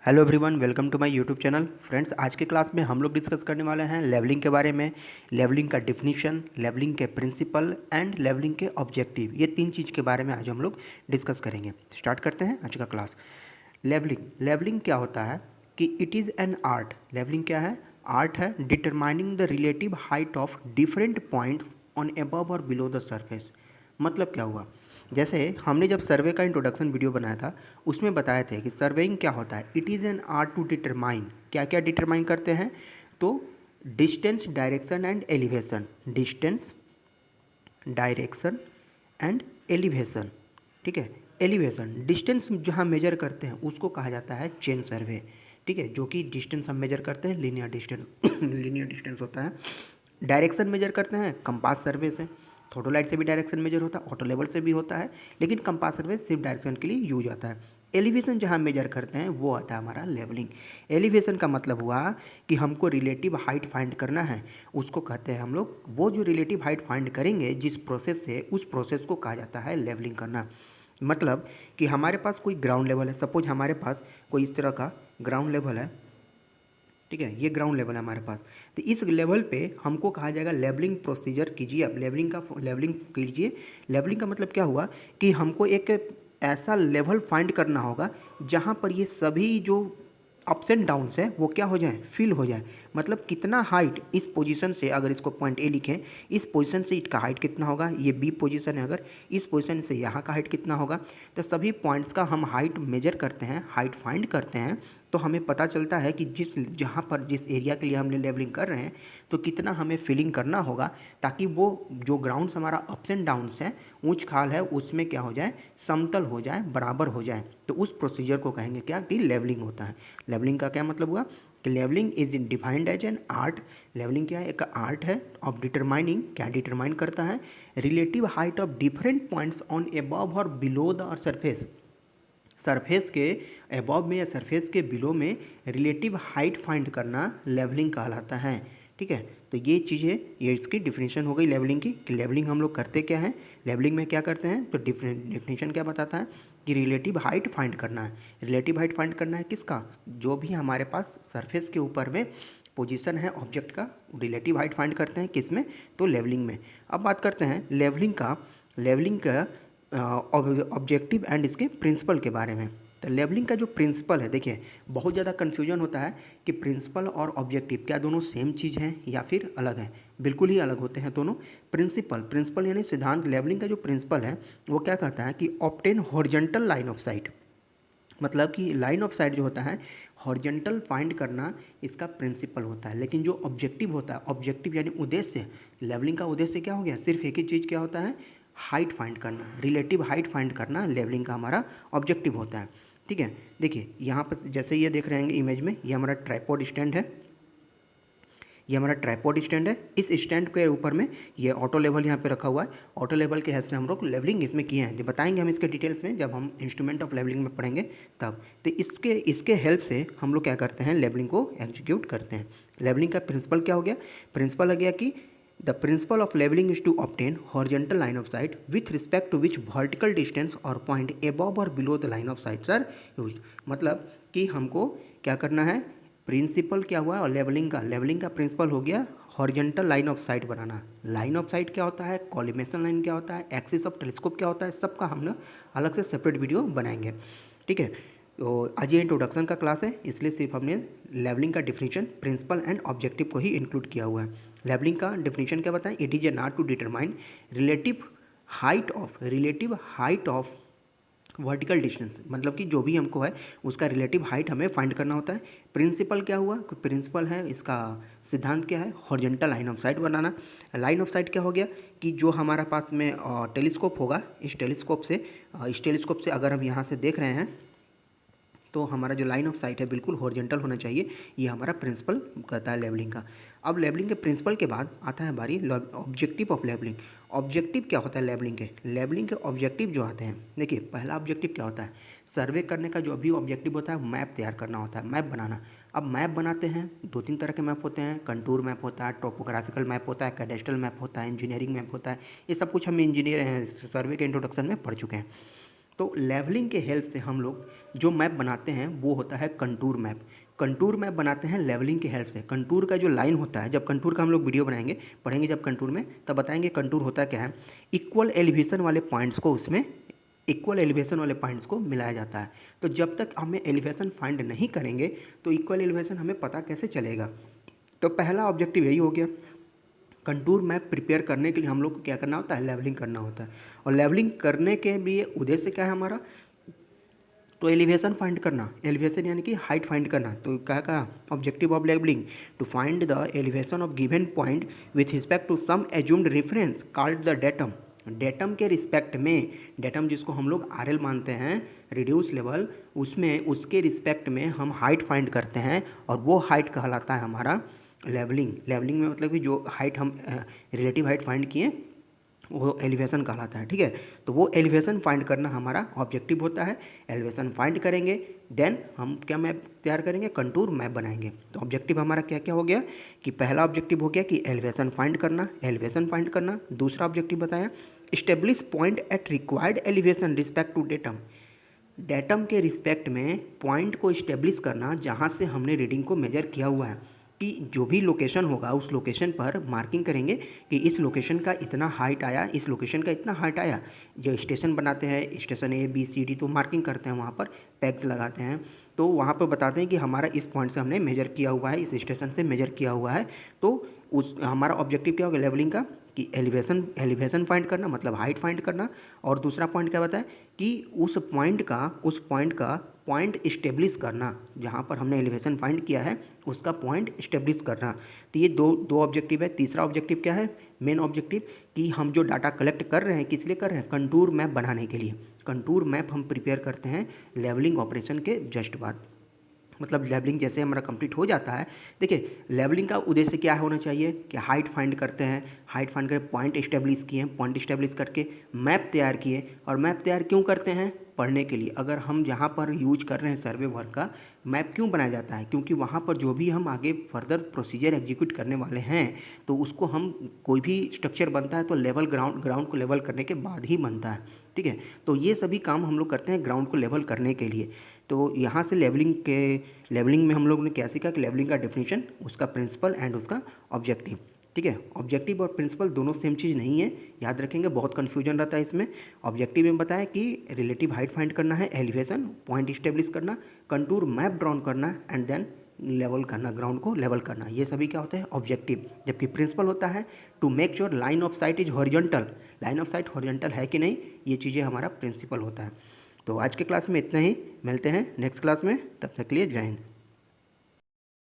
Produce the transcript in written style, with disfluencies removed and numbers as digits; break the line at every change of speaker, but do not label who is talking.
Hello everyone, welcome to my YouTube channel. Friends, आज के class में हम लोग डिस्कस करने वाले हैं लेवलिंग के बारे में। लेवलिंग का डिफिनीशन, लेवलिंग के प्रिंसिपल एंड लेवलिंग के ऑब्जेक्टिव, ये तीन चीज़ के बारे में आज हम लोग डिस्कस करेंगे। स्टार्ट करते हैं आज का क्लास। लेवलिंग लेवलिंग क्या होता है कि it is an art. Levelling क्या है? आर्ट है determining the relative height of different points on above or below the surface. मतलब क्या हुआ? जैसे हमने जब सर्वे का इंट्रोडक्शन वीडियो बनाया था, उसमें बताए थे कि सर्वेइंग क्या होता है। It is an art to determine. क्या क्या डिटरमाइन करते हैं? तो distance, direction and elevation. Distance, direction and elevation. ठीक है, एलिवेशन डिस्टेंस जहाँ मेजर करते हैं उसको कहा जाता है चेन सर्वे। ठीक है, जो कि डिस्टेंस हम मेजर करते हैं लीनियर डिस्टेंस लीनियर डिस्टेंस होता है। डायरेक्शन मेजर करते हैं कंपास सर्वे से। थोडोलाइट से भी डायरेक्शन मेजर होता है, ऑटो लेवल से भी होता है, लेकिन कंपास सर्वे सिर्फ डायरेक्शन के लिए यूज होता है। एलिवेशन जहाँ मेजर करते हैं वो आता है हमारा लेवलिंग। एलिवेशन का मतलब हुआ कि हमको रिलेटिव हाइट फाइंड करना है, उसको कहते हैं हम लोग। वो जो रिलेटिव हाइट फाइंड करेंगे जिस प्रोसेस से, उस प्रोसेस को कहा जाता है लेवलिंग करना। मतलब कि हमारे पास कोई ग्राउंड लेवल है, सपोज हमारे पास कोई इस तरह का ग्राउंड लेवल है। ठीक है, ये ग्राउंड लेवल है हमारे पास। तो इस लेवल पे हमको कहा जाएगा लेवलिंग प्रोसीजर कीजिए। अब लेवलिंग कीजिए। लेवलिंग का मतलब क्या हुआ कि हमको एक ऐसा लेवल फाइंड करना होगा जहाँ पर ये सभी जो अप्स एंड डाउन्स है वो क्या हो जाए, फिल हो जाए। मतलब कितना हाइट इस पोजीशन से, अगर इसको पॉइंट ए लिखें, इस पोजीशन से इसका हाइट कितना होगा, ये बी पोजीशन है, अगर इस पोजीशन से यहाँ का हाइट कितना होगा। तो सभी पॉइंट्स का हम हाइट मेजर करते हैं, हाइट फाइंड करते हैं, तो हमें पता चलता है कि जहाँ पर जिस एरिया के लिए हमने लेवलिंग कर रहे हैं तो कितना हमें फिलिंग करना होगा, ताकि वो जो ग्राउंड्स हमारा अप्स एंड डाउन्स है, ऊंच खाल है, उसमें क्या हो जाए, समतल हो जाए, बराबर हो जाए। तो उस प्रोसीजर को कहेंगे क्या, कि लेवलिंग होता है। लेवलिंग का क्या मतलब हुआ कि levelling is defined as an art. Levelling क्या है? एक आर्ट है ऑफ डिटरमाइनिंग। क्या डिटरमाइन करता है? Relative height of different points on above or below the surface. Surface के अबव में या सरफेस के बिलो में रिलेटिव हाइट फाइंड करना लेवलिंग कहलाता है। ठीक है, तो ये चीज़ें, ये इसकी डिफिनीशन हो गई लेवलिंग की, कि लेवलिंग हम लोग करते क्या है, लेवलिंग में क्या करते हैं। तो डिफिनीशन क्या बताता है कि रिलेटिव हाइट फाइंड करना है। रिलेटिव हाइट फाइंड करना है किसका? जो भी हमारे पास सरफेस के ऊपर में पोजीशन है ऑब्जेक्ट का, रिलेटिव हाइट फाइंड करते हैं किस में, तो लेवलिंग में। अब बात करते हैं लेवलिंग का ऑब्जेक्टिव एंड इसके प्रिंसिपल के बारे में। तो लेवलिंग का जो प्रिंसिपल है, देखिए बहुत ज़्यादा कन्फ्यूजन होता है कि प्रिंसिपल और ऑब्जेक्टिव क्या दोनों सेम चीज़ हैं या फिर अलग हैं। बिल्कुल ही अलग होते हैं दोनों। प्रिंसिपल यानी सिद्धांत, लेवलिंग का जो प्रिंसिपल है वो क्या कहता है कि obtain horizontal line of site. मतलब कि लाइन ऑफ साइट जो होता है, हॉरिजॉन्टल फाइंड करना इसका प्रिंसिपल होता है। लेकिन जो ऑब्जेक्टिव होता है, ऑब्जेक्टिव यानी उद्देश्य, लेवलिंग का उद्देश्य क्या हो गया, सिर्फ एक ही चीज़ क्या होता है, हाइट फाइंड करना, रिलेटिव हाइट फाइंड करना लेवलिंग का हमारा ऑब्जेक्टिव होता है। ठीक है, देखिए यहाँ पर जैसे ये देख रहे हैं इमेज में, ये हमारा ट्राइपॉड स्टैंड है। ये हमारा ट्राइपॉड स्टैंड है। इस स्टैंड के ऊपर में ये ऑटो लेवल यहाँ पे रखा हुआ है। ऑटो लेवल के हेल्प से हम लोग लेवलिंग इसमें किए हैं, जो बताएंगे हम इसके डिटेल्स में जब हम इंस्ट्रूमेंट ऑफ लेवलिंग में पढ़ेंगे तब। तो इसके हेल्प से हम लोग क्या करते हैं, लेवलिंग को एग्जीक्यूट करते हैं। लेवलिंग का प्रिंसिपल क्या हो गया? प्रिंसिपल हो गया कि the principle of levelling is to obtain horizontal line of sight with respect to which vertical distance or point above or below the line of sights are used. मतलब कि हमको क्या करना है, प्रिंसिपल क्या हुआ, और लेवलिंग का प्रिंसिपल हो गया horizontal line of site banana. Line of site क्या होता है, कॉलिमेशन लाइन क्या होता है, एक्सिस ऑफ टेलीस्कोप क्या होता है, सबका हम लोग अलग से सेपरेट वीडियो बनाएंगे। ठीक है, तो आज ये इंट्रोडक्शन का क्लास है, इसलिए सिर्फ हमने लेवलिंग का डिफिनीशन, प्रिंसिपल एंड ऑब्जेक्टिव को ही इंक्लूड किया हुआ है। लेवलिंग का डिफिनीशन क्या बताएं? It is an art to determine relative height of vertical distance. मतलब कि जो भी हमको है उसका रिलेटिव हाइट हमें फाइंड करना होता है। प्रिंसिपल क्या हुआ, प्रिंसिपल है इसका सिद्धांत क्या है, horizontal line of site banana. Line of site क्या हो गया कि जो हमारा पास में टेलीस्कोप होगा, इस टेलीस्कोप से अगर हम यहाँ से देख रहे हैं तो हमारा जो लाइन ऑफ साइट है बिल्कुल हॉरिजॉन्टल होना चाहिए। ये हमारा प्रिंसिपल कहता है लेवलिंग का। अब लेवलिंग के प्रिंसिपल के बाद आता है बारी ऑब्जेक्टिव ऑफ लेवलिंग। ऑब्जेक्टिव क्या होता है लेवलिंग के ऑब्जेक्टिव जो आते हैं, देखिए पहला ऑब्जेक्टिव क्या होता है, सर्वे करने का जो भी ऑब्जेक्टिव होता है, मैप तैयार करना होता है, मैप बनाना। अब मैप बनाते हैं, दो तीन तरह के मैप होते हैं, कंटूर मैप होता है, टोपोग्राफिकल मैप होता है, कैडेस्ट्रल मैप होता है, इंजीनियरिंग मैप होता है। ये सब कुछ हम सर्वे के इंट्रोडक्शन में पढ़ चुके हैं। तो लेवलिंग के हेल्प से हम लोग जो मैप बनाते हैं वो होता है कंटूर मैप। कंटूर मैप बनाते हैं लेवलिंग के हेल्प से। कंटूर का जो लाइन होता है, जब कंटूर का हम लोग वीडियो बनाएंगे, पढ़ेंगे जब कंटूर में, तब बताएंगे कंटूर होता क्या है। इक्वल एलिवेशन वाले पॉइंट्स को उसमें इक्वल एलिवेशन वाले पॉइंट्स को मिलाया जाता है। तो जब तक हमें एलिवेशन फाइंड नहीं करेंगे तो इक्वल एलिवेशन हमें पता कैसे चलेगा। तो पहला ऑब्जेक्टिव यही हो गया। कंटूर मैप प्रिपेयर करने के लिए हम लोग को क्या करना होता है, लेवलिंग करना होता है। और लेवलिंग करने के लिए उद्देश्य क्या है हमारा, तो एलिवेशन फाइंड करना, एलिवेशन यानी कि हाइट फाइंड करना। तो क्या कहा, objective of levelling to find the elevation of given point with respect to some assumed reference called the datum. Datum के रिस्पेक्ट में, डेटम जिसको हम लोग आरएल मानते हैं, रिड्यूस लेवल, उसमें उसके रिस्पेक्ट में हम हाइट फाइंड करते हैं और वो हाइट कहलाता है हमारा लेवलिंग। लेवलिंग में मतलब कि जो हाइट हम रिलेटिव हाइट फाइंड किए वो एलिवेशन कहलाता है। ठीक है, तो वो एलिवेशन फाइंड करना हमारा ऑब्जेक्टिव होता है। एलिवेशन फाइंड करेंगे देन हम क्या मैप तैयार करेंगे, कंटूर मैप बनाएंगे। तो ऑब्जेक्टिव हमारा क्या क्या हो गया कि पहला ऑब्जेक्टिव हो गया कि एलिवेशन फाइंड करना, एलिवेशन फाइंड करना। दूसरा ऑब्जेक्टिव बताया establish point at required elevation respect to datum. Datum के रिस्पेक्ट में पॉइंट को इस्टेब्लिश करना जहाँ से हमने रीडिंग को मेजर किया हुआ है, कि जो भी लोकेशन होगा उस लोकेशन पर मार्किंग करेंगे कि इस लोकेशन का इतना हाइट आया, इस लोकेशन का इतना हाइट आया। जो स्टेशन बनाते हैं, station A B C D, तो मार्किंग करते हैं, वहाँ पर पैग्स लगाते हैं। तो वहाँ पर बताते हैं कि हमारा इस पॉइंट से हमने मेजर किया हुआ है, इस स्टेशन से मेजर किया हुआ है। तो उस हमारा ऑब्जेक्टिव क्या होगा लेवलिंग का, कि एलिवेशन फाइंड करना, मतलब हाइट फाइंड करना। और दूसरा पॉइंट क्या बताया कि उस पॉइंट का पॉइंट इस्टेब्लिश करना, जहाँ पर हमने एलिवेशन फाइंड किया है उसका पॉइंट इस्टेब्लिश करना। तो ये दो ऑब्जेक्टिव है। तीसरा ऑब्जेक्टिव क्या है, मेन ऑब्जेक्टिव, कि हम जो डाटा कलेक्ट कर रहे हैं किस लिए कर रहे हैं, कंटूर मैप बनाने के लिए। कंटूर मैप हम प्रिपेयर करते हैं लेवलिंग ऑपरेशन के जस्ट बाद। मतलब लेवलिंग जैसे हमारा कंप्लीट हो जाता है। देखिए लेवलिंग का उद्देश्य क्या होना चाहिए कि हाइट फाइंड करते हैं, हाइट फाइंड करके पॉइंट इस्टेब्लिश किए, पॉइंट इस्टेब्लिश करके मैप तैयार किए। और मैप तैयार क्यों करते हैं, पढ़ने के लिए। अगर हम जहाँ पर यूज कर रहे हैं सर्वे वर्क का मैप क्यों बनाया जाता है, क्योंकि वहाँ पर जो भी हम आगे फर्दर प्रोसीजर एग्जीक्यूट करने वाले हैं तो उसको हम कोई भी स्ट्रक्चर बनता है तो लेवल ग्राउंड को लेवल करने के बाद ही बनता है। ठीक है, तो ये सभी काम हम लोग करते हैं ग्राउंड को लेवल करने के लिए। तो यहाँ से लेवलिंग में हम लोग ने क्या सीखा कि लेवलिंग का डेफिनेशन, उसका प्रिंसिपल एंड उसका ऑब्जेक्टिव। ठीक है, ऑब्जेक्टिव और प्रिंसिपल दोनों सेम चीज़ नहीं है, याद रखेंगे, बहुत कन्फ्यूजन रहता है इसमें। ऑब्जेक्टिव में बताया कि रिलेटिव हाइट फाइंड करना है, एलिवेशन पॉइंट इस्टेब्लिश करना, कंटूर मैप ड्रॉन करना एंड देन लेवल करना, ग्राउंड को लेवल करना। ये सभी क्या होते हैं, ऑब्जेक्टिव। जबकि प्रिंसिपल होता है to make sure line of sight is horizontal, line of sight horizontal है कि नहीं, ये चीज़ें हमारा प्रिंसिपल होता है। तो आज के क्लास में इतना ही, मिलते हैं नेक्स्ट क्लास में, तब तक के लिए जय हिंद।